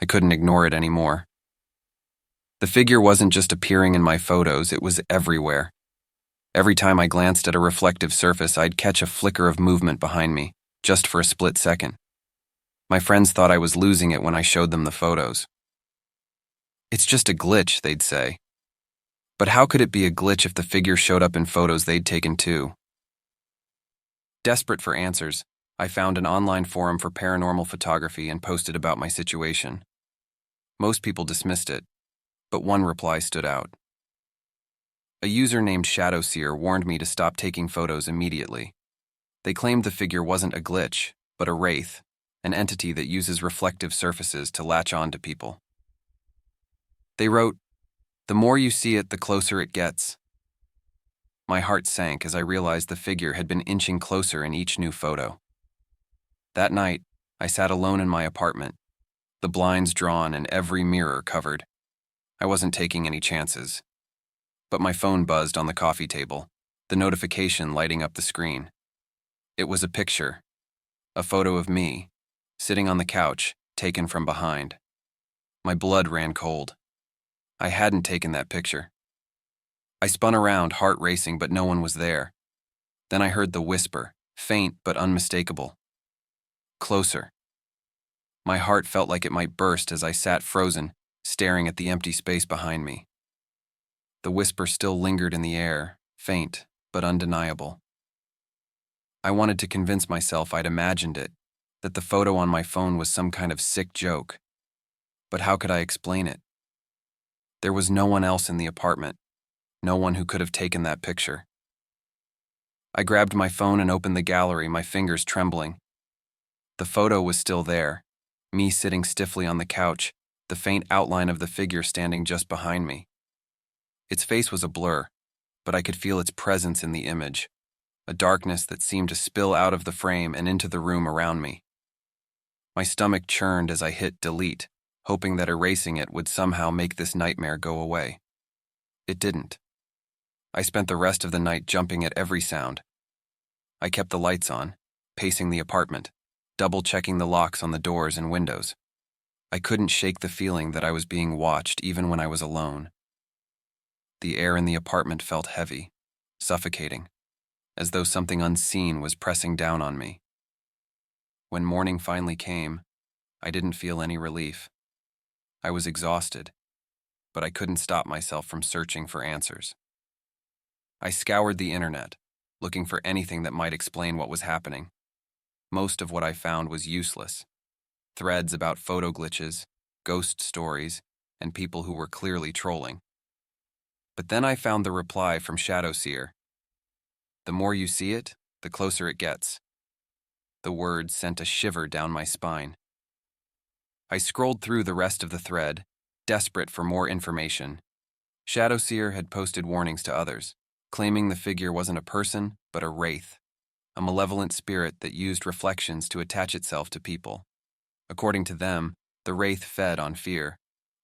I couldn't ignore it anymore. The figure wasn't just appearing in my photos, it was everywhere. Every time I glanced at a reflective surface, I'd catch a flicker of movement behind me, just for a split second. My friends thought I was losing it when I showed them the photos. "It's just a glitch," they'd say. But how could it be a glitch if the figure showed up in photos they'd taken too? Desperate for answers, I found an online forum for paranormal photography and posted about my situation. Most people dismissed it, but one reply stood out. A user named Shadowseer warned me to stop taking photos immediately. They claimed the figure wasn't a glitch, but a wraith, an entity that uses reflective surfaces to latch on to people. They wrote, "The more you see it, the closer it gets." My heart sank as I realized the figure had been inching closer in each new photo. That night, I sat alone in my apartment, the blinds drawn and every mirror covered. I wasn't taking any chances. But my phone buzzed on the coffee table, the notification lighting up the screen. It was a picture, a photo of me, sitting on the couch, taken from behind. My blood ran cold. I hadn't taken that picture. I spun around, heart racing, but no one was there. Then I heard the whisper, faint but unmistakable. "Closer." My heart felt like it might burst as I sat frozen, staring at the empty space behind me. The whisper still lingered in the air, faint but undeniable. I wanted to convince myself I'd imagined it, that the photo on my phone was some kind of sick joke. But how could I explain it? There was no one else in the apartment, no one who could have taken that picture. I grabbed my phone and opened the gallery, my fingers trembling. The photo was still there, me sitting stiffly on the couch, the faint outline of the figure standing just behind me. Its face was a blur, but I could feel its presence in the image, a darkness that seemed to spill out of the frame and into the room around me. My stomach churned as I hit delete, hoping that erasing it would somehow make this nightmare go away. It didn't. I spent the rest of the night jumping at every sound. I kept the lights on, pacing the apartment, double-checking the locks on the doors and windows. I couldn't shake the feeling that I was being watched even when I was alone. The air in the apartment felt heavy, suffocating, as though something unseen was pressing down on me. When morning finally came, I didn't feel any relief. I was exhausted, but I couldn't stop myself from searching for answers. I scoured the internet, looking for anything that might explain what was happening. Most of what I found was useless. Threads about photo glitches, ghost stories, and people who were clearly trolling. But then I found the reply from Shadowseer. "The more you see it, the closer it gets." The words sent a shiver down my spine. I scrolled through the rest of the thread, desperate for more information. Shadowseer had posted warnings to others, claiming the figure wasn't a person, but a wraith, a malevolent spirit that used reflections to attach itself to people. According to them, the wraith fed on fear,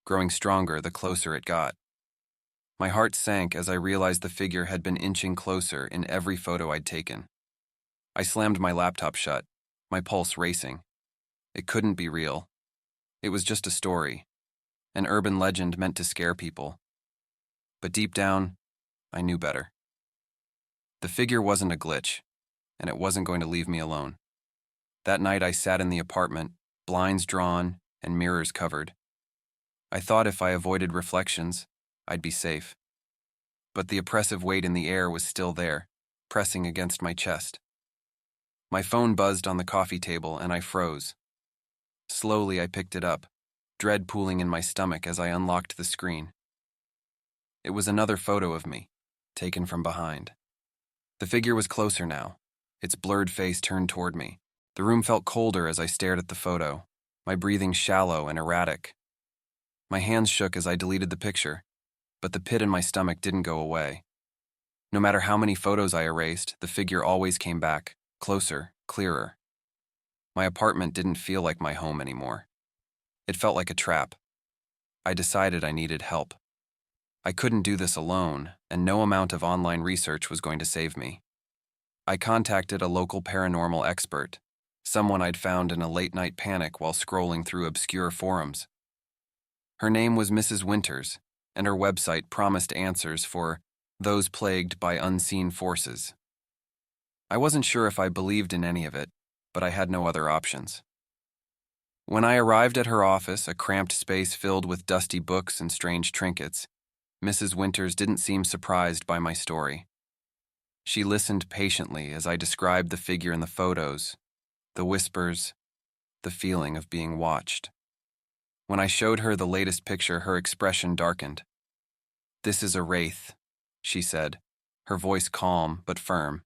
growing stronger the closer it got. My heart sank as I realized the figure had been inching closer in every photo I'd taken. I slammed my laptop shut, my pulse racing. It couldn't be real. It was just a story, an urban legend meant to scare people. But deep down, I knew better. The figure wasn't a glitch, and it wasn't going to leave me alone. That night I sat in the apartment, blinds drawn and mirrors covered. I thought if I avoided reflections, I'd be safe. But the oppressive weight in the air was still there, pressing against my chest. My phone buzzed on the coffee table and I froze. Slowly I picked it up, dread pooling in my stomach as I unlocked the screen. It was another photo of me, taken from behind. The figure was closer now, its blurred face turned toward me. The room felt colder as I stared at the photo, my breathing shallow and erratic. My hands shook as I deleted the picture, but the pit in my stomach didn't go away. No matter how many photos I erased, the figure always came back, closer, clearer. My apartment didn't feel like my home anymore. It felt like a trap. I decided I needed help. I couldn't do this alone, and no amount of online research was going to save me. I contacted a local paranormal expert, someone I'd found in a late-night panic while scrolling through obscure forums. Her name was Mrs. Winters, and her website promised answers for those plagued by unseen forces. I wasn't sure if I believed in any of it, but I had no other options. When I arrived at her office, a cramped space filled with dusty books and strange trinkets, Mrs. Winters didn't seem surprised by my story. She listened patiently as I described the figure in the photos, the whispers, the feeling of being watched. When I showed her the latest picture, her expression darkened. "This is a wraith," she said, her voice calm but firm.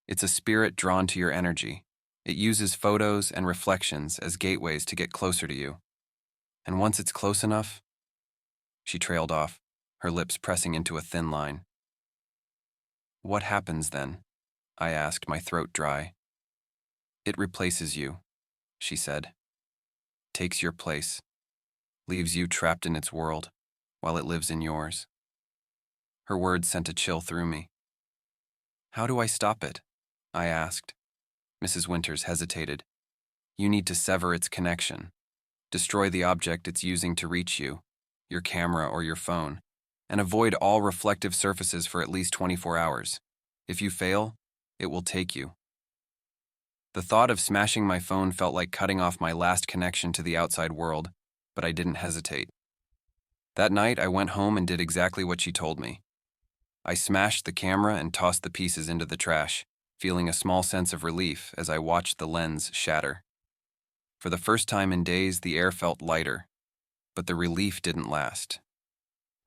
"It's a spirit drawn to your energy. It uses photos and reflections as gateways to get closer to you. And once it's close enough..." She trailed off, her lips pressing into a thin line. "What happens then?" I asked, my throat dry. "It replaces you," she said. "Takes your place. Leaves you trapped in its world, while it lives in yours." Her words sent a chill through me. "How do I stop it?" I asked. Mrs. Winters hesitated. "You need to sever its connection. Destroy the object it's using to reach you, your camera or your phone, and avoid all reflective surfaces for at least 24 hours. If you fail, it will take you." The thought of smashing my phone felt like cutting off my last connection to the outside world, but I didn't hesitate. That night, I went home and did exactly what she told me. I smashed the camera and tossed the pieces into the trash, feeling a small sense of relief as I watched the lens shatter. For the first time in days, the air felt lighter, but the relief didn't last.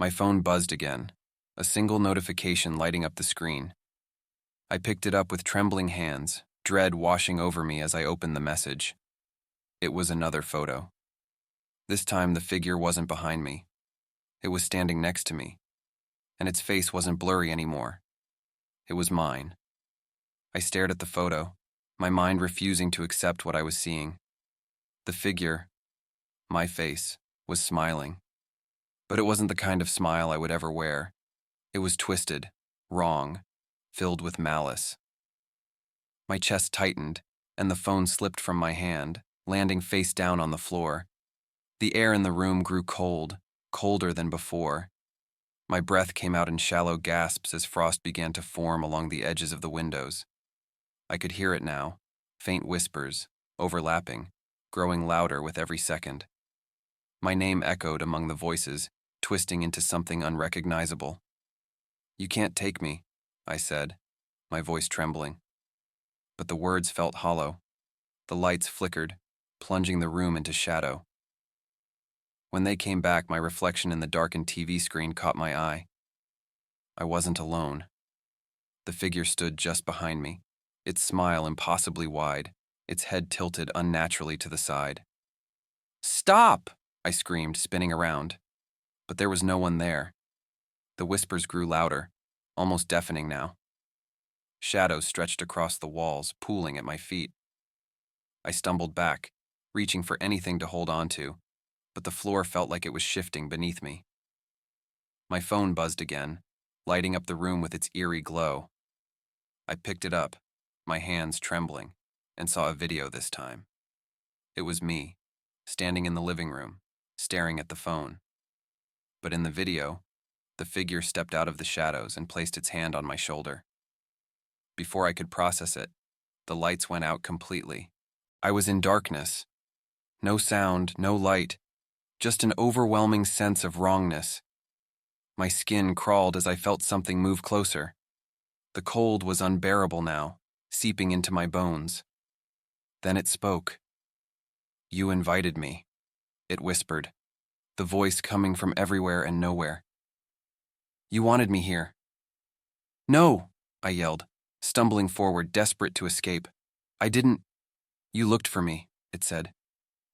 My phone buzzed again, a single notification lighting up the screen. I picked it up with trembling hands, dread washing over me as I opened the message. It was another photo. This time, the figure wasn't behind me. It was standing next to me, and its face wasn't blurry anymore. It was mine. I stared at the photo, my mind refusing to accept what I was seeing. The figure, my face, was smiling. But it wasn't the kind of smile I would ever wear. It was twisted, wrong, filled with malice. My chest tightened, and the phone slipped from my hand, landing face down on the floor. The air in the room grew cold, colder than before. My breath came out in shallow gasps as frost began to form along the edges of the windows. I could hear it now, faint whispers, overlapping, growing louder with every second. My name echoed among the voices, twisting into something unrecognizable. "You can't take me," I said, my voice trembling. But the words felt hollow. The lights flickered, plunging the room into shadow. When they came back, my reflection in the darkened TV screen caught my eye. I wasn't alone. The figure stood just behind me, its smile impossibly wide, its head tilted unnaturally to the side. "Stop!" I screamed, spinning around. But there was no one there. The whispers grew louder, almost deafening now. Shadows stretched across the walls, pooling at my feet. I stumbled back, reaching for anything to hold on to, but the floor felt like it was shifting beneath me. My phone buzzed again, lighting up the room with its eerie glow. I picked it up, my hands trembling, and saw a video this time. It was me, standing in the living room, staring at the phone. But in the video, the figure stepped out of the shadows and placed its hand on my shoulder. Before I could process it, the lights went out completely. I was in darkness. No sound, no light, just an overwhelming sense of wrongness. My skin crawled as I felt something move closer. The cold was unbearable now, seeping into my bones. Then it spoke. "You invited me," it whispered, the voice coming from everywhere and nowhere. "You wanted me here." "No," I yelled, stumbling forward, desperate to escape. "I didn't." "You looked for me," it said.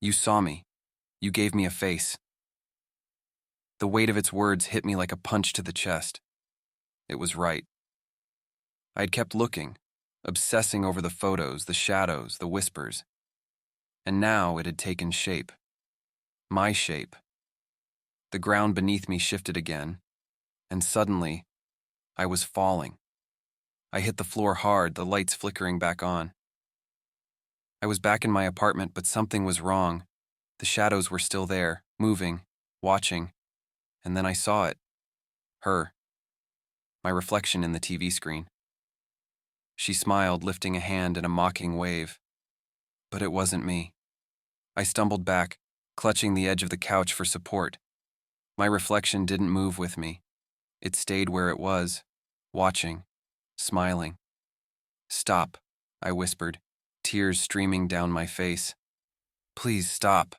"You saw me. You gave me a face." The weight of its words hit me like a punch to the chest. It was right. I had kept looking, obsessing over the photos, the shadows, the whispers. And now it had taken shape. My shape. The ground beneath me shifted again, and suddenly, I was falling. I hit the floor hard, the lights flickering back on. I was back in my apartment, but something was wrong. The shadows were still there, moving, watching, and then I saw it. Her. My reflection in the TV screen. She smiled, lifting a hand in a mocking wave. But it wasn't me. I stumbled back, clutching the edge of the couch for support. My reflection didn't move with me. It stayed where it was, watching, smiling. "Stop," I whispered, tears streaming down my face. "Please stop."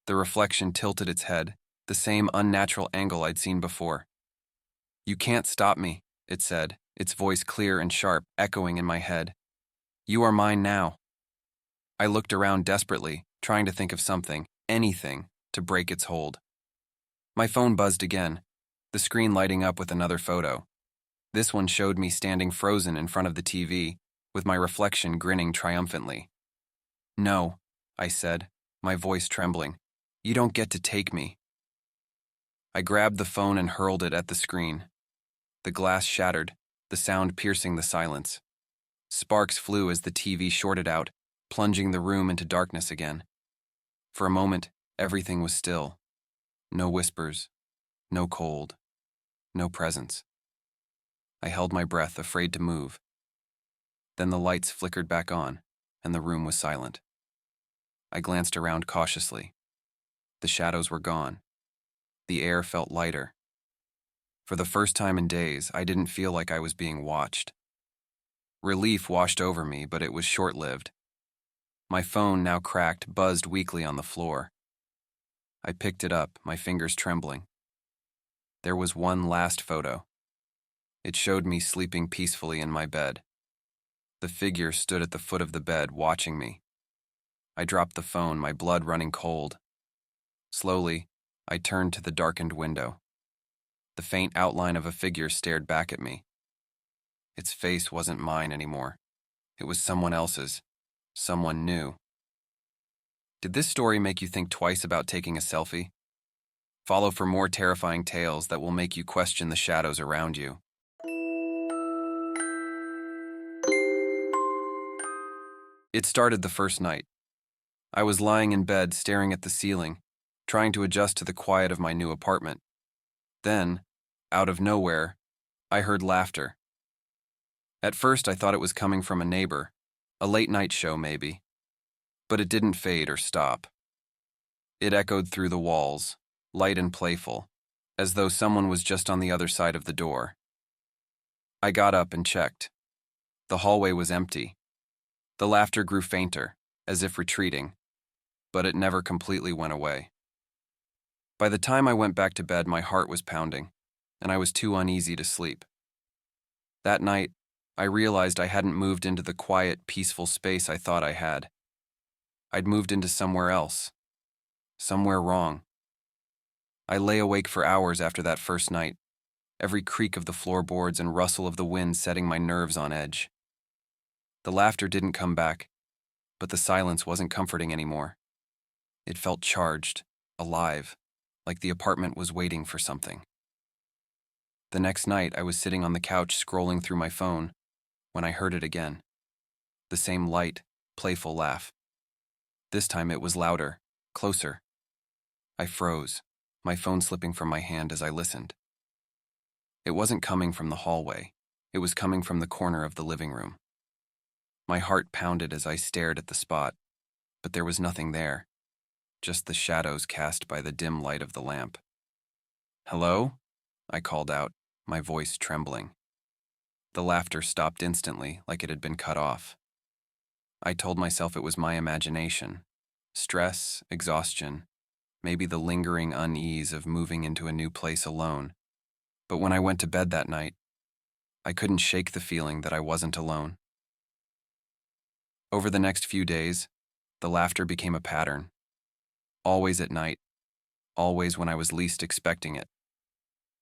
The reflection tilted its head, the same unnatural angle I'd seen before. "You can't stop me," it said, its voice clear and sharp, echoing in my head. "You are mine now." I looked around desperately, trying to think of something, anything, to break its hold. My phone buzzed again, the screen lighting up with another photo. This one showed me standing frozen in front of the TV, with my reflection grinning triumphantly. "No," I said, my voice trembling. "You don't get to take me." I grabbed the phone and hurled it at the screen. The glass shattered, the sound piercing the silence. Sparks flew as the TV shorted out, plunging the room into darkness again. For a moment, everything was still. No whispers, no cold, no presence. I held my breath, afraid to move. Then the lights flickered back on, and the room was silent. I glanced around cautiously. The shadows were gone. The air felt lighter. For the first time in days, I didn't feel like I was being watched. Relief washed over me, but it was short-lived. My phone, now cracked, buzzed weakly on the floor. I picked it up, my fingers trembling. There was one last photo. It showed me sleeping peacefully in my bed. The figure stood at the foot of the bed, watching me. I dropped the phone, my blood running cold. Slowly, I turned to the darkened window. The faint outline of a figure stared back at me. Its face wasn't mine anymore. It was someone else's. Someone new. Did this story make you think twice about taking a selfie? Follow for more terrifying tales that will make you question the shadows around you. It started the first night. I was lying in bed, staring at the ceiling, trying to adjust to the quiet of my new apartment. Then, out of nowhere, I heard laughter. At first, I thought it was coming from a neighbor, a late-night show maybe. But it didn't fade or stop. It echoed through the walls, light and playful, as though someone was just on the other side of the door. I got up and checked. The hallway was empty. The laughter grew fainter, as if retreating, but it never completely went away. By the time I went back to bed, my heart was pounding, and I was too uneasy to sleep. That night, I realized I hadn't moved into the quiet, peaceful space I thought I had. I'd moved into somewhere else. Somewhere wrong. I lay awake for hours after that first night, every creak of the floorboards and rustle of the wind setting my nerves on edge. The laughter didn't come back, but the silence wasn't comforting anymore. It felt charged, alive, like the apartment was waiting for something. The next night, I was sitting on the couch scrolling through my phone when I heard it again. The same light, playful laugh. This time it was louder, closer. I froze, my phone slipping from my hand as I listened. It wasn't coming from the hallway. It was coming from the corner of the living room. My heart pounded as I stared at the spot, but there was nothing there, just the shadows cast by the dim light of the lamp. "Hello?" I called out, my voice trembling. The laughter stopped instantly, like it had been cut off. I told myself it was my imagination. Stress, exhaustion, maybe the lingering unease of moving into a new place alone. But when I went to bed that night, I couldn't shake the feeling that I wasn't alone. Over the next few days, the laughter became a pattern. Always at night, always when I was least expecting it.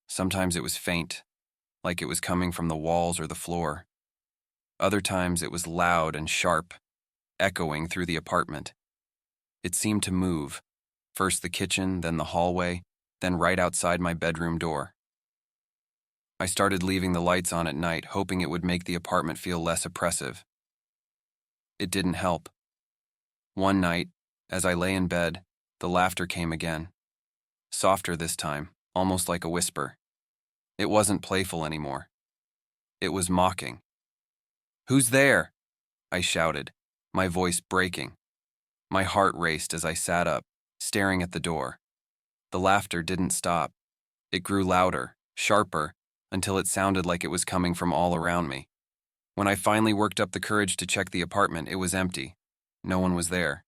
Sometimes it was faint, like it was coming from the walls or the floor. Other times it was loud and sharp, echoing through the apartment. It seemed to move, first the kitchen, then the hallway, then right outside my bedroom door. I started leaving the lights on at night, hoping it would make the apartment feel less oppressive. It didn't help. One night, as I lay in bed, the laughter came again. softer this time, almost like a whisper. It wasn't playful anymore. It was mocking. "Who's there?" I shouted, my voice breaking. My heart raced as I sat up, staring at the door. The laughter didn't stop. It grew louder, sharper, until it sounded like it was coming from all around me. When I finally worked up the courage to check the apartment, it was empty. No one was there.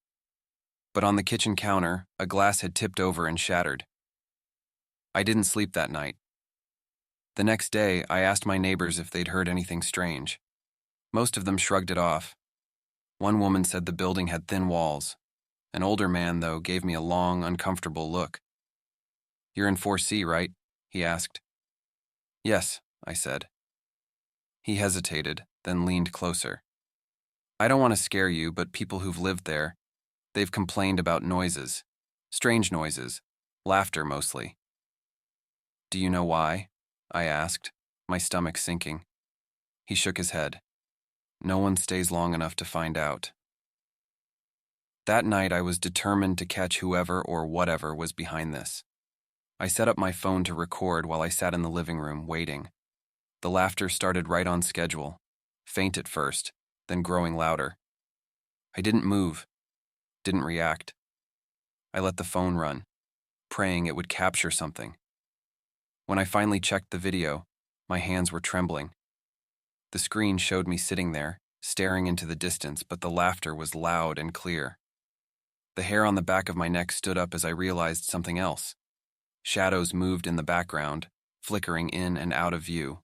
But on the kitchen counter, a glass had tipped over and shattered. I didn't sleep that night. The next day, I asked my neighbors if they'd heard anything strange. Most of them shrugged it off. One woman said the building had thin walls. An older man, though, gave me a long, uncomfortable look. "You're in 4C, right?" he asked. "Yes," I said. He hesitated, then leaned closer. "I don't want to scare you, but people who've lived there, they've complained about noises. Strange noises. Laughter, mostly." "Do you know why?" I asked, my stomach sinking. He shook his head. "No one stays long enough to find out." That night, I was determined to catch whoever or whatever was behind this. I set up my phone to record while I sat in the living room, waiting. The laughter started right on schedule, faint at first, then growing louder. I didn't move, didn't react. I let the phone run, praying it would capture something. When I finally checked the video, my hands were trembling. The screen showed me sitting there, staring into the distance, but the laughter was loud and clear. The hair on the back of my neck stood up as I realized something else. Shadows moved in the background, flickering in and out of view.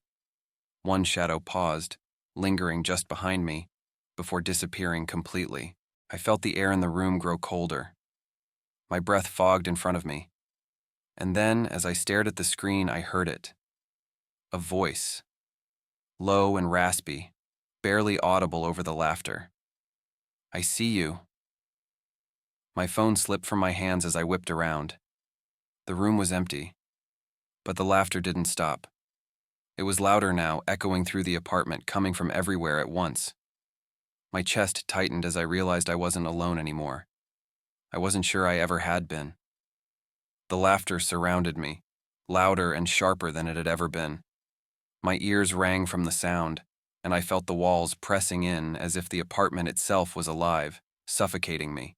One shadow paused, lingering just behind me, before disappearing completely. I felt the air in the room grow colder. My breath fogged in front of me. And then, as I stared at the screen, I heard it. A voice. Low and raspy, barely audible over the laughter. "I see you." My phone slipped from my hands as I whipped around. The room was empty, but the laughter didn't stop. It was louder now, echoing through the apartment, coming from everywhere at once. My chest tightened as I realized I wasn't alone anymore. I wasn't sure I ever had been. The laughter surrounded me, louder and sharper than it had ever been. My ears rang from the sound, and I felt the walls pressing in as if the apartment itself was alive, suffocating me.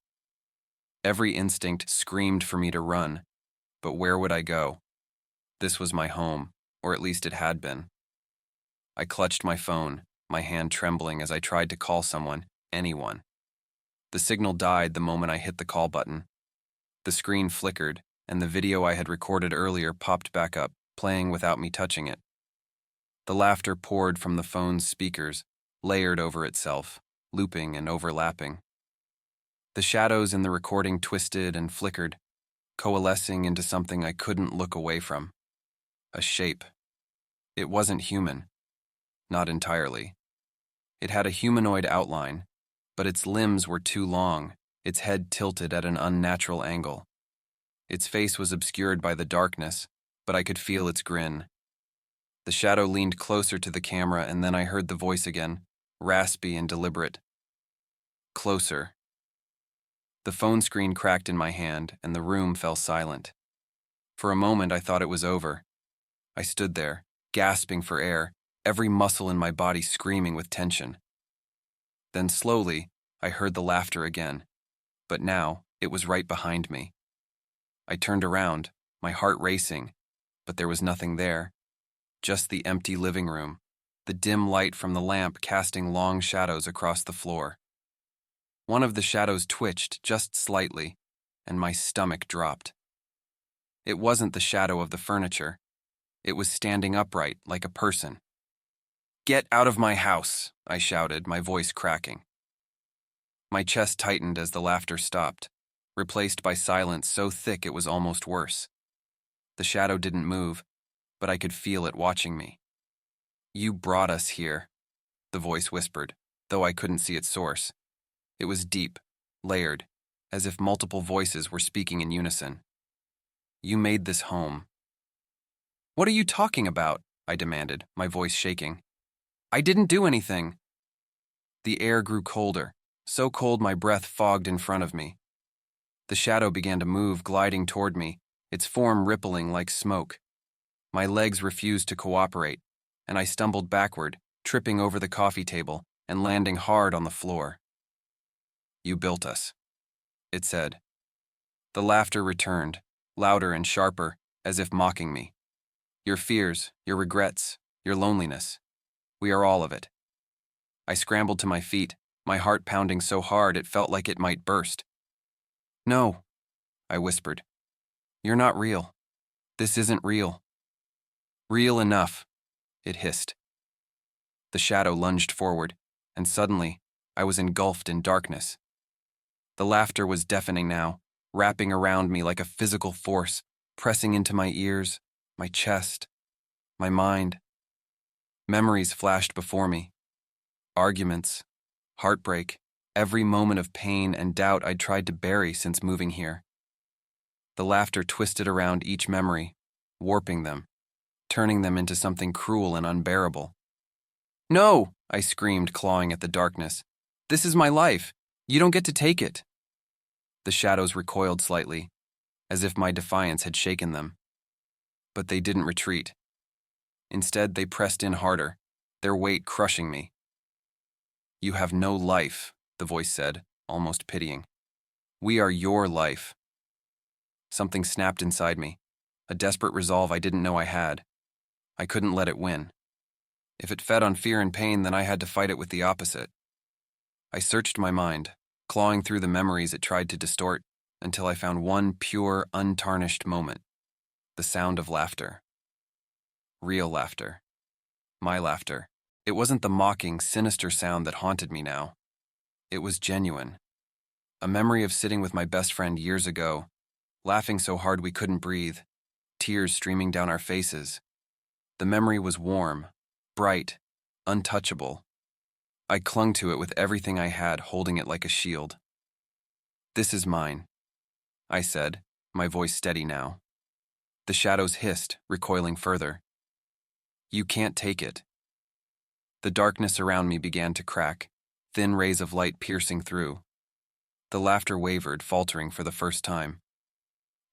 Every instinct screamed for me to run, but where would I go? This was my home, or at least it had been. I clutched my phone, my hand trembling as I tried to call someone, anyone. The signal died the moment I hit the call button. The screen flickered, and the video I had recorded earlier popped back up, playing without me touching it. The laughter poured from the phone's speakers, layered over itself, looping and overlapping. The shadows in the recording twisted and flickered, coalescing into something I couldn't look away from. A shape. It wasn't human. Not entirely. It had a humanoid outline, but its limbs were too long, its head tilted at an unnatural angle. Its face was obscured by the darkness, but I could feel its grin. The shadow leaned closer to the camera, and then I heard the voice again, raspy and deliberate. "Closer." The phone screen cracked in my hand, and the room fell silent. For a moment, I thought it was over. I stood there, gasping for air, every muscle in my body screaming with tension. Then slowly, I heard the laughter again, but now it was right behind me. I turned around, my heart racing, but there was nothing there. Just the empty living room, the dim light from the lamp casting long shadows across the floor. One of the shadows twitched just slightly, and my stomach dropped. It wasn't the shadow of the furniture. It was standing upright like a person. "Get out of my house," I shouted, my voice cracking. My chest tightened as the laughter stopped, replaced by silence so thick it was almost worse. The shadow didn't move, but I could feel it watching me. "You brought us here," the voice whispered, though I couldn't see its source. It was deep, layered, as if multiple voices were speaking in unison. "You made this home." "What are you talking about?" I demanded, my voice shaking. "I didn't do anything." The air grew colder, so cold my breath fogged in front of me. The shadow began to move, gliding toward me, its form rippling like smoke. My legs refused to cooperate, and I stumbled backward, tripping over the coffee table and landing hard on the floor. "You built us," it said. The laughter returned, louder and sharper, as if mocking me. "Your fears, your regrets, your loneliness. We are all of it." I scrambled to my feet, my heart pounding so hard it felt like it might burst. "No," I whispered. "You're not real. This isn't real." "Real enough," it hissed. The shadow lunged forward, and suddenly, I was engulfed in darkness. The laughter was deafening now, wrapping around me like a physical force, pressing into my ears, my chest, my mind. Memories flashed before me. Arguments, heartbreak, every moment of pain and doubt I'd tried to bury since moving here. The laughter twisted around each memory, warping them, turning them into something cruel and unbearable. "No!" I screamed, clawing at the darkness. "This is my life. You don't get to take it." The shadows recoiled slightly, as if my defiance had shaken them. But they didn't retreat. Instead, they pressed in harder, their weight crushing me. "You have no life," the voice said, almost pitying. "We are your life." Something snapped inside me, a desperate resolve I didn't know I had. I couldn't let it win. If it fed on fear and pain, then I had to fight it with the opposite. I searched my mind, clawing through the memories it tried to distort, until I found one pure, untarnished moment. The sound of laughter. Real laughter. My laughter. It wasn't the mocking, sinister sound that haunted me now. It was genuine. A memory of sitting with my best friend years ago, laughing so hard we couldn't breathe, tears streaming down our faces. The memory was warm, bright, untouchable. I clung to it with everything I had, holding it like a shield. "This is mine," I said, my voice steady now. The shadows hissed, recoiling further. "You can't take it." The darkness around me began to crack, thin rays of light piercing through. The laughter wavered, faltering for the first time.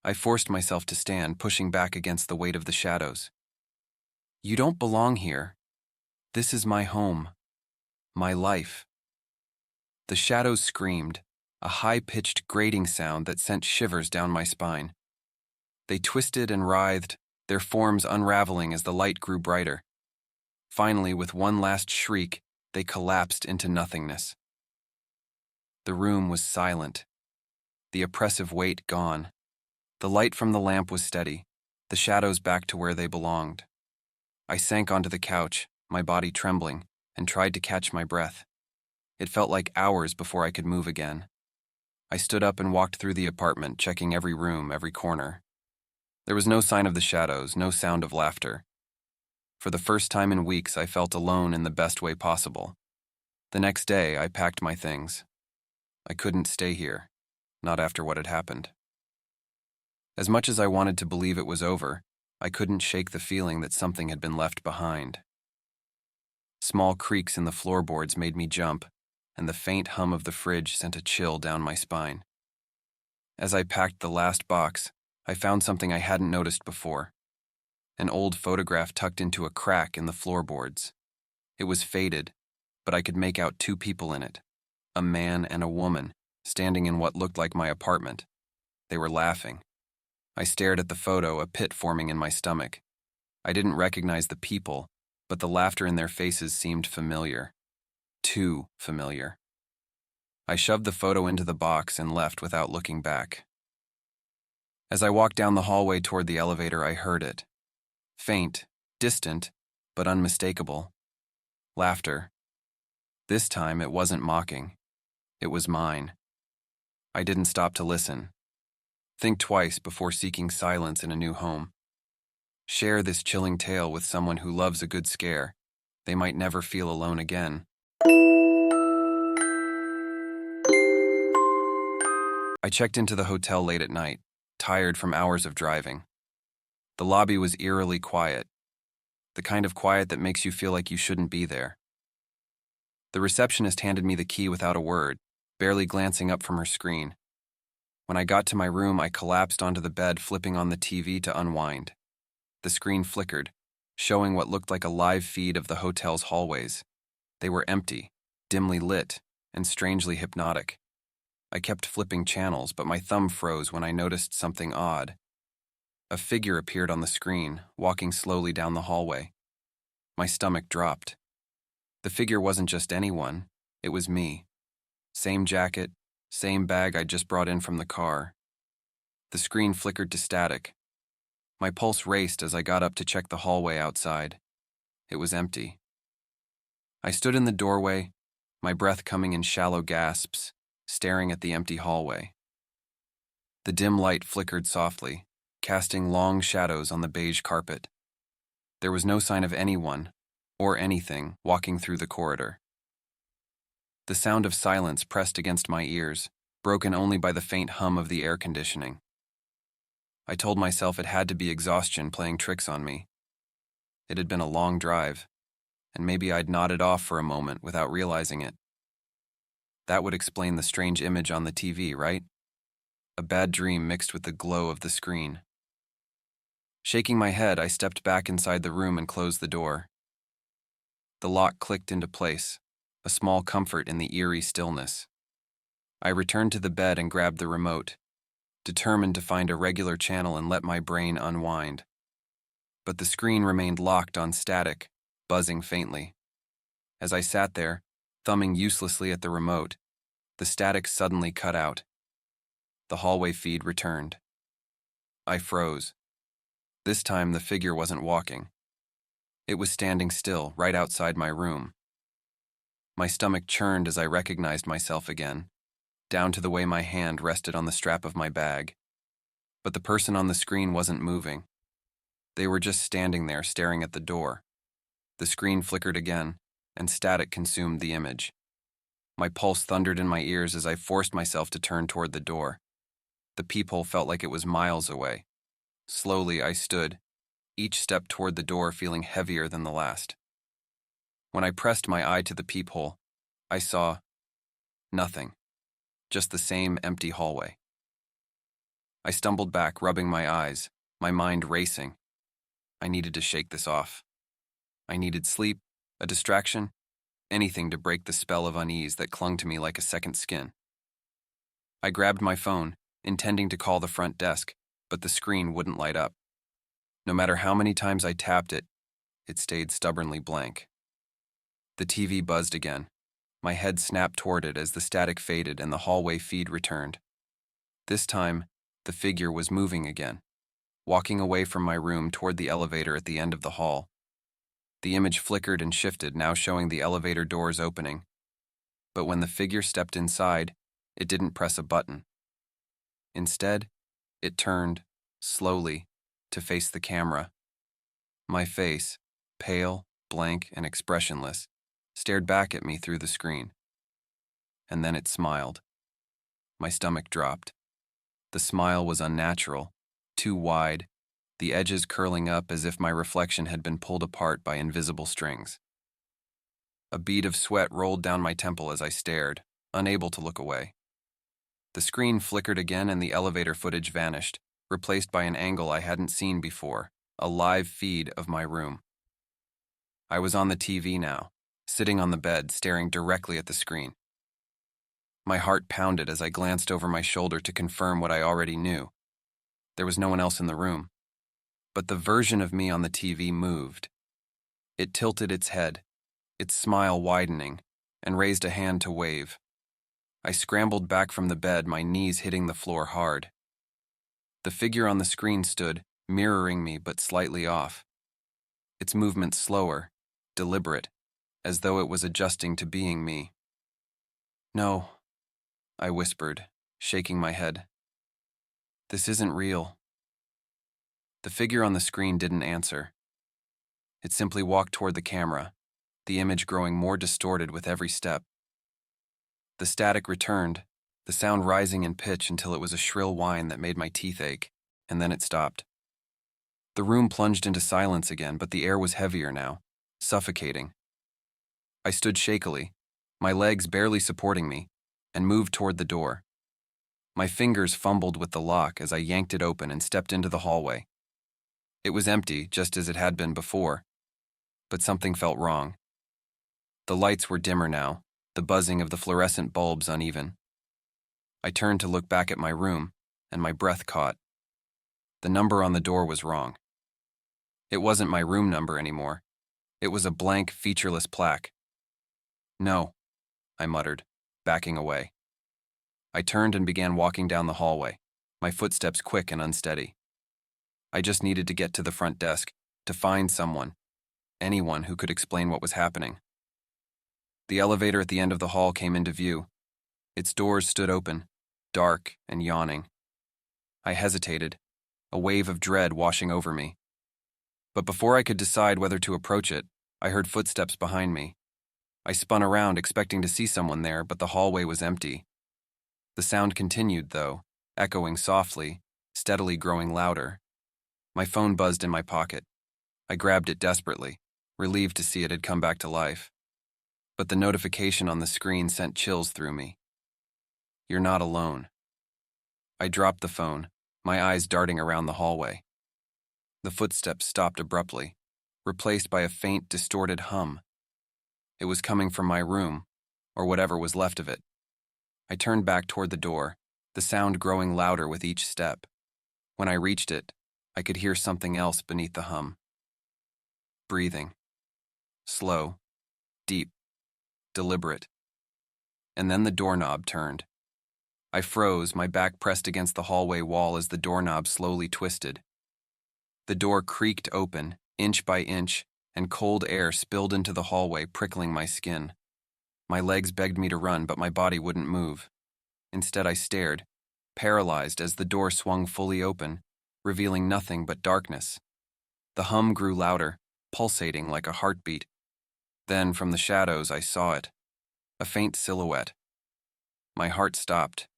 I forced myself to stand, pushing back against the weight of the shadows. "You don't belong here. This is my home. My life." The shadows screamed, a high-pitched grating sound that sent shivers down my spine. They twisted and writhed, their forms unraveling as the light grew brighter. Finally, with one last shriek, they collapsed into nothingness. The room was silent, the oppressive weight gone. The light from the lamp was steady, the shadows back to where they belonged. I sank onto the couch, my body trembling, and tried to catch my breath. It felt like hours before I could move again. I stood up and walked through the apartment, checking every room, every corner. There was no sign of the shadows, no sound of laughter. For the first time in weeks, I felt alone in the best way possible. The next day, I packed my things. I couldn't stay here, not after what had happened. As much as I wanted to believe it was over, I couldn't shake the feeling that something had been left behind. Small creaks in the floorboards made me jump, and the faint hum of the fridge sent a chill down my spine. As I packed the last box, I found something I hadn't noticed before. An old photograph tucked into a crack in the floorboards. It was faded, but I could make out two people in it, a man and a woman, standing in what looked like my apartment. They were laughing. I stared at the photo, a pit forming in my stomach. I didn't recognize the people, but the laughter in their faces seemed familiar. Too familiar. I shoved the photo into the box and left without looking back. As I walked down the hallway toward the elevator, I heard it. Faint, distant, but unmistakable. Laughter. This time it wasn't mocking. It was mine. I didn't stop to listen. Think twice before seeking silence in a new home. Share this chilling tale with someone who loves a good scare. They might never feel alone again. I checked into the hotel late at night, tired from hours of driving. The lobby was eerily quiet, the kind of quiet that makes you feel like you shouldn't be there. The receptionist handed me the key without a word, barely glancing up from her screen. When I got to my room, I collapsed onto the bed, flipping on the TV to unwind. The screen flickered, showing what looked like a live feed of the hotel's hallways. They were empty, dimly lit, and strangely hypnotic. I kept flipping channels, but my thumb froze when I noticed something odd. A figure appeared on the screen, walking slowly down the hallway. My stomach dropped. The figure wasn't just anyone, it was me. Same jacket, same bag I'd just brought in from the car. The screen flickered to static. My pulse raced as I got up to check the hallway outside. It was empty. I stood in the doorway, my breath coming in shallow gasps, staring at the empty hallway. The dim light flickered softly, casting long shadows on the beige carpet. There was no sign of anyone, or anything, walking through the corridor. The sound of silence pressed against my ears, broken only by the faint hum of the air conditioning. I told myself it had to be exhaustion playing tricks on me. It had been a long drive, and maybe I'd nodded off for a moment without realizing it. That would explain the strange image on the TV, right? A bad dream mixed with the glow of the screen. Shaking my head, I stepped back inside the room and closed the door. The lock clicked into place, a small comfort in the eerie stillness. I returned to the bed and grabbed the remote, determined to find a regular channel and let my brain unwind. But the screen remained locked on static, buzzing faintly. As I sat there, thumbing uselessly at the remote, the static suddenly cut out. The hallway feed returned. I froze. This time the figure wasn't walking. It was standing still, right outside my room. My stomach churned as I recognized myself again, down to the way my hand rested on the strap of my bag. But the person on the screen wasn't moving. They were just standing there staring at the door. The screen flickered again, and static consumed the image. My pulse thundered in my ears as I forced myself to turn toward the door. The peephole felt like it was miles away. Slowly, I stood, each step toward the door feeling heavier than the last. When I pressed my eye to the peephole, I saw nothing, just the same empty hallway. I stumbled back, rubbing my eyes, my mind racing. I needed to shake this off. I needed sleep, a distraction, anything to break the spell of unease that clung to me like a second skin. I grabbed my phone, intending to call the front desk, but the screen wouldn't light up. No matter how many times I tapped it, it stayed stubbornly blank. The TV buzzed again. My head snapped toward it as the static faded and the hallway feed returned. This time, the figure was moving again, walking away from my room toward the elevator at the end of the hall. The image flickered and shifted, now showing the elevator doors opening. But when the figure stepped inside, it didn't press a button. Instead, it turned, slowly, to face the camera. My face, pale, blank, and expressionless, stared back at me through the screen. And then it smiled. My stomach dropped. The smile was unnatural, too wide, the edges curling up as if my reflection had been pulled apart by invisible strings. A bead of sweat rolled down my temple as I stared, unable to look away. The screen flickered again and the elevator footage vanished, replaced by an angle I hadn't seen before, a live feed of my room. I was on the TV now, sitting on the bed, staring directly at the screen. My heart pounded as I glanced over my shoulder to confirm what I already knew. There was no one else in the room. But the version of me on the TV moved. It tilted its head, its smile widening, and raised a hand to wave. I scrambled back from the bed, my knees hitting the floor hard. The figure on the screen stood, mirroring me but slightly off. Its movement slower, deliberate, as though it was adjusting to being me. "No," I whispered, shaking my head. "This isn't real." The figure on the screen didn't answer. It simply walked toward the camera, the image growing more distorted with every step. The static returned, the sound rising in pitch until it was a shrill whine that made my teeth ache, and then it stopped. The room plunged into silence again, but the air was heavier now, suffocating. I stood shakily, my legs barely supporting me, and moved toward the door. My fingers fumbled with the lock as I yanked it open and stepped into the hallway. It was empty, just as it had been before, but something felt wrong. The lights were dimmer now, the buzzing of the fluorescent bulbs uneven. I turned to look back at my room, and my breath caught. The number on the door was wrong. It wasn't my room number anymore. It was a blank, featureless plaque. "No," I muttered, backing away. I turned and began walking down the hallway, my footsteps quick and unsteady. I just needed to get to the front desk, to find someone, anyone who could explain what was happening. The elevator at the end of the hall came into view. Its doors stood open, dark and yawning. I hesitated, a wave of dread washing over me. But before I could decide whether to approach it, I heard footsteps behind me. I spun around, expecting to see someone there, but the hallway was empty. The sound continued, though, echoing softly, steadily growing louder. My phone buzzed in my pocket. I grabbed it desperately, relieved to see it had come back to life. But the notification on the screen sent chills through me. "You're not alone." I dropped the phone, my eyes darting around the hallway. The footsteps stopped abruptly, replaced by a faint, distorted hum. It was coming from my room, or whatever was left of it. I turned back toward the door, the sound growing louder with each step. When I reached it, I could hear something else beneath the hum. Breathing. Slow, deep, deliberate. And then the doorknob turned. I froze, my back pressed against the hallway wall as the doorknob slowly twisted. The door creaked open, inch by inch, and cold air spilled into the hallway, prickling my skin. My legs begged me to run, but my body wouldn't move. Instead, I stared, paralyzed as the door swung fully open, revealing nothing but darkness. The hum grew louder, pulsating like a heartbeat. Then, from the shadows, I saw it. A faint silhouette. My heart stopped.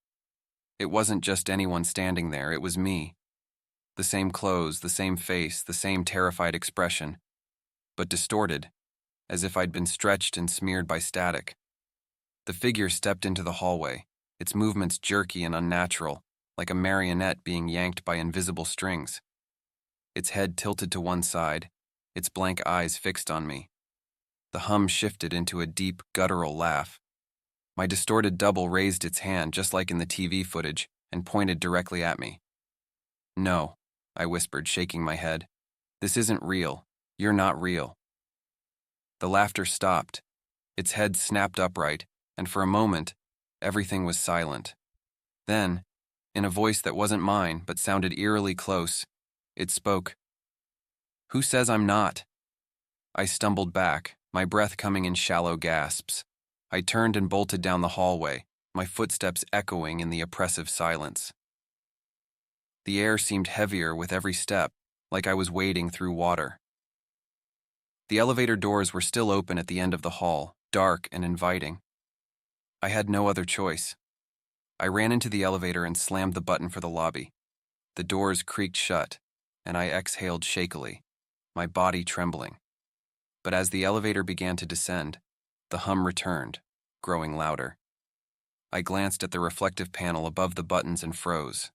It wasn't just anyone standing there, it was me. The same clothes, the same face, the same terrified expression, but distorted, as if I'd been stretched and smeared by static. The figure stepped into the hallway, its movements jerky and unnatural, like a marionette being yanked by invisible strings. Its head tilted to one side, its blank eyes fixed on me. The hum shifted into a deep, guttural laugh. My distorted double raised its hand, just like in the TV footage, and pointed directly at me. "No," I whispered, shaking my head. "This isn't real. You're not real." The laughter stopped. Its head snapped upright, and for a moment, everything was silent. Then, in a voice that wasn't mine but sounded eerily close, it spoke. "Who says I'm not?" I stumbled back, my breath coming in shallow gasps. I turned and bolted down the hallway, my footsteps echoing in the oppressive silence. The air seemed heavier with every step, like I was wading through water. The elevator doors were still open at the end of the hall, dark and inviting. I had no other choice. I ran into the elevator and slammed the button for the lobby. The doors creaked shut, and I exhaled shakily, my body trembling. But as the elevator began to descend, the hum returned, growing louder. I glanced at the reflective panel above the buttons and froze.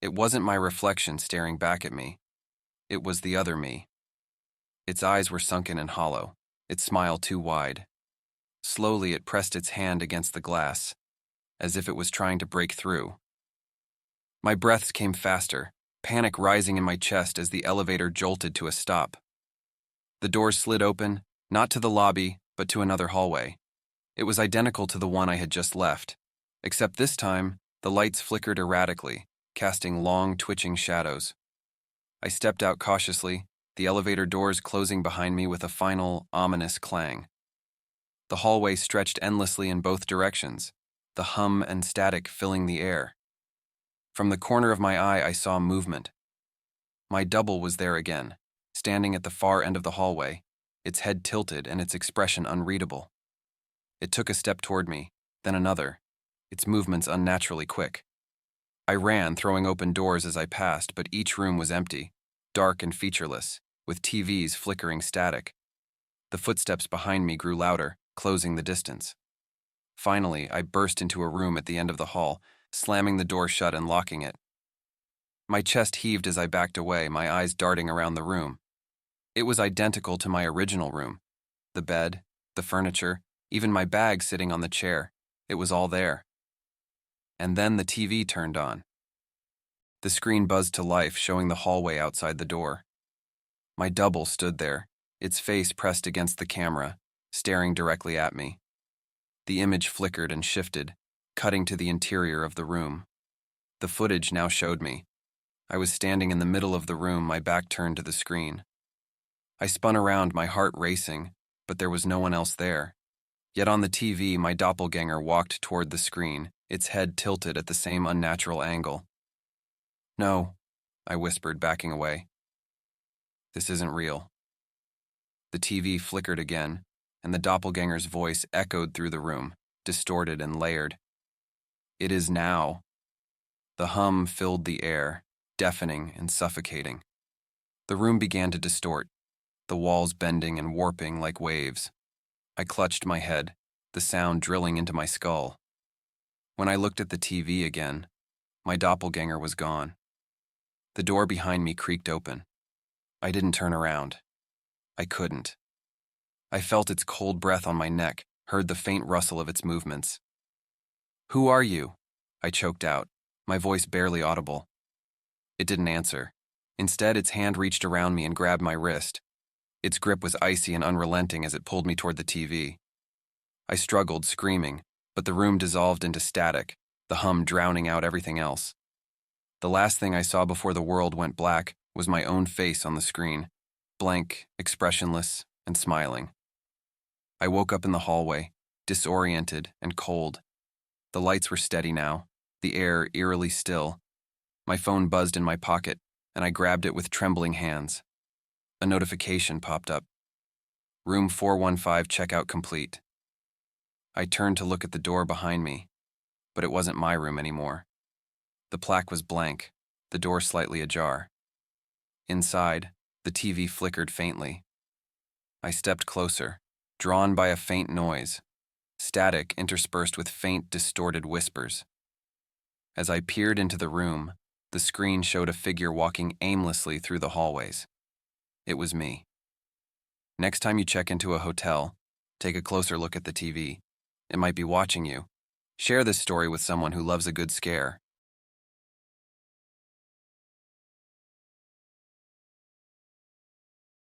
It wasn't my reflection staring back at me. It was the other me. Its eyes were sunken and hollow, its smile too wide. Slowly it pressed its hand against the glass, as if it was trying to break through. My breaths came faster, panic rising in my chest as the elevator jolted to a stop. The doors slid open, not to the lobby, but to another hallway. It was identical to the one I had just left, except this time, the lights flickered erratically, casting long, twitching shadows. I stepped out cautiously, the elevator doors closing behind me with a final, ominous clang. The hallway stretched endlessly in both directions, the hum and static filling the air. From the corner of my eye, I saw movement. My double was there again, standing at the far end of the hallway, its head tilted and its expression unreadable. It took a step toward me, then another, its movements unnaturally quick. I ran, throwing open doors as I passed, but each room was empty, dark and featureless, with TVs flickering static. The footsteps behind me grew louder, closing the distance. Finally, I burst into a room at the end of the hall, slamming the door shut and locking it. My chest heaved as I backed away, my eyes darting around the room. It was identical to my original room. The bed, the furniture, even my bag sitting on the chair. It was all there. And then the TV turned on. The screen buzzed to life, showing the hallway outside the door. My double stood there, its face pressed against the camera, staring directly at me. The image flickered and shifted, cutting to the interior of the room. The footage now showed me. I was standing in the middle of the room, my back turned to the screen. I spun around, my heart racing, but there was no one else there. Yet on the TV, my doppelganger walked toward the screen, its head tilted at the same unnatural angle. "No," I whispered, backing away. "This isn't real." The TV flickered again, and the doppelganger's voice echoed through the room, distorted and layered. "It is now." The hum filled the air, deafening and suffocating. The room began to distort, the walls bending and warping like waves. I clutched my head, the sound drilling into my skull. When I looked at the TV again, my doppelganger was gone. The door behind me creaked open. I didn't turn around. I couldn't. I felt its cold breath on my neck, heard the faint rustle of its movements. "Who are you?" I choked out, my voice barely audible. It didn't answer. Instead, its hand reached around me and grabbed my wrist. Its grip was icy and unrelenting as it pulled me toward the TV. I struggled, screaming, but the room dissolved into static, the hum drowning out everything else. The last thing I saw before the world went black was my own face on the screen, blank, expressionless, and smiling. I woke up in the hallway, disoriented and cold. The lights were steady now, the air eerily still. My phone buzzed in my pocket, and I grabbed it with trembling hands. A notification popped up. "Room 415 checkout complete." I turned to look at the door behind me, but it wasn't my room anymore. The plaque was blank, the door slightly ajar. Inside, the TV flickered faintly. I stepped closer, drawn by a faint noise, static interspersed with faint, distorted whispers. As I peered into the room, the screen showed a figure walking aimlessly through the hallways. It was me. Next time you check into a hotel, take a closer look at the TV. It might be watching you. Share this story with someone who loves a good scare.